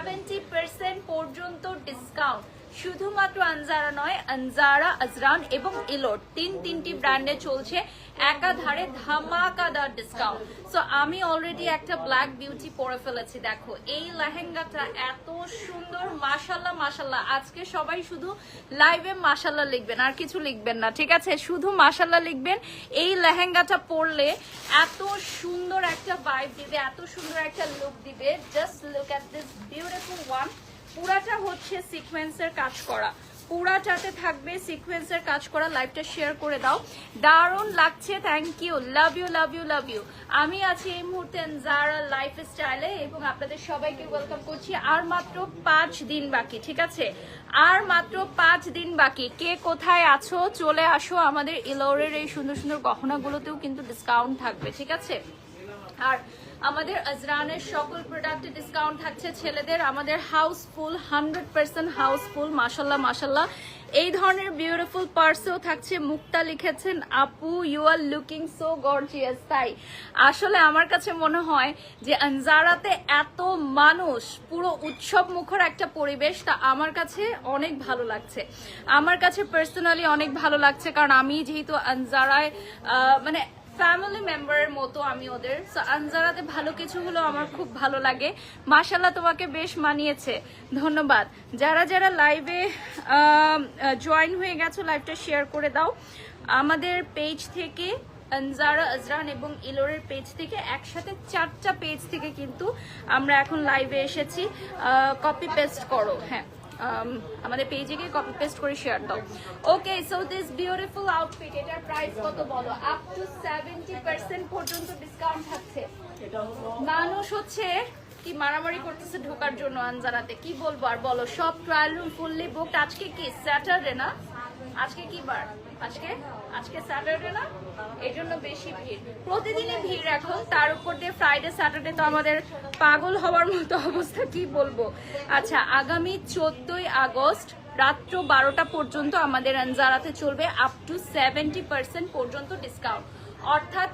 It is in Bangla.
70% পর্যন্ত ডিসকাউন্ট শুধুমাত্র আনজারা নয়, আনজারা, আজরান এবং ইলোর তিনটি ব্র্যান্ডে চলছে একাধারে ধামাকাদার ডিসকাউন্ট। সো আমি অলরেডি একটা ব্ল্যাক বিউটি পরে ফেলেছি। দেখো এই লেহেঙ্গাটা এত সুন্দর, মাশাল্লাহ মাশাল্লাহ। আজকে সবাই শুধু লাইভে মাশাল্লাহ লিখবেন, আর কিছু লিখবেন না, ঠিক আছে? শুধু মাশাল্লাহ লিখবেন। এই লেহেঙ্গাটা পরলে এত সুন্দর একটা ভাইব দিবে, এত সুন্দর একটা লুক দিবে। Just look at this beautiful one. পুরাটা হচ্ছে সিকোয়েন্সের কাজ করা, পুরাটাতে থাকবে সিকোয়েন্সের কাজ করা। লাইভটা শেয়ার করে দাও, দারুণ লাগছে। Thank you, love you love you love you. আমি আছি এই মুহূর্তে আনজারা লাইফস্টাইলে এবং আপনাদের সবাইকে ওয়েলকাম করছি। আর মাত্র 5 দিন বাকি, ঠিক আছে? আর মাত্র 5 দিন বাকি। কে কোথায় আছো চলে আসো। আমাদের ইলোরের এই সুন্দর সুন্দর গহনাগুলোতেও কিন্তু ডিসকাউন্ট থাকবে, ঠিক আছে? আর আমাদের আজরানের সকল প্রোডাক্টে ডিসকাউন্ট থাকছে। ছেলেদের আমাদের হাউসফুল, 100% হাউসফুল, মাশাল্লাহ মাশাল্লাহ। এই ধরনের বিউটিফুল পার্সেও থাকছে। মুক্তা লিখেছেন, আপু you are looking so gorgeous. তাই আসলে আমার কাছে মনে হয় যে আনজারাতে এত মানুষ, পুরো উৎসব মুখর একটা পরিবেশ, তা আমার কাছে অনেক ভালো লাগছে। আমার কাছে পার্সোনালি অনেক ভালো লাগছে, কারণ আমি যেহেতু আনজারায় মানে ফ্যামিলি মেম্বারের মতো আমি ওদের। সো আনজারাতে ভালো কিছু হলো আমার খুব ভালো লাগে। মাশাল্লাহ তোমাকে বেশ মানিয়েছে, ধন্যবাদ। যারা যারা লাইভে জয়েন হয়ে গেছো লাইভটা শেয়ার করে দাও। আমাদের পেজ থেকে আনজারা, আজরান এবং ইলোরের পেজ থেকে একসাথে 4টা পেজ থেকে কিন্তু আমরা এখন লাইভে এসেছি। কপি পেস্ট করো, হ্যাঁ আমাদের পেজে গিয়ে কপি পেস্ট করে শেয়ার দাও। ওকে, সো দিস বিউটিফুল আউটফিট, এটার প্রাইস কত বলো? আপ টু 70% পর্যন্ত ডিসকাউন্ট থাকছে। মানুষ হচ্ছে কি মারামারি করতেছে ঢোকার জন্য আনজারাতে, কি বলবো আর বলো। সব ট্রায়াল রুম ফুললি বুকড। আজকে কি স্যাটারডে না? আজকে কি বার? আজকে স্যাটারডে না, এই জন্য বেশি ভিড়। প্রতিদিনই ভিড় এখন, তার উপর দিয়ে ফ্রাইডে স্যাটারডে তো আমাদের পাগল হওয়ার মতো অবস্থা, কি বলবো। আচ্ছা, আগামী 14ই আগস্ট রাত্র 12টা পর্যন্ত আমাদের আনজারাতে চলবে আপ টু 70% পর্যন্ত ডিসকাউন্ট, অর্থাৎ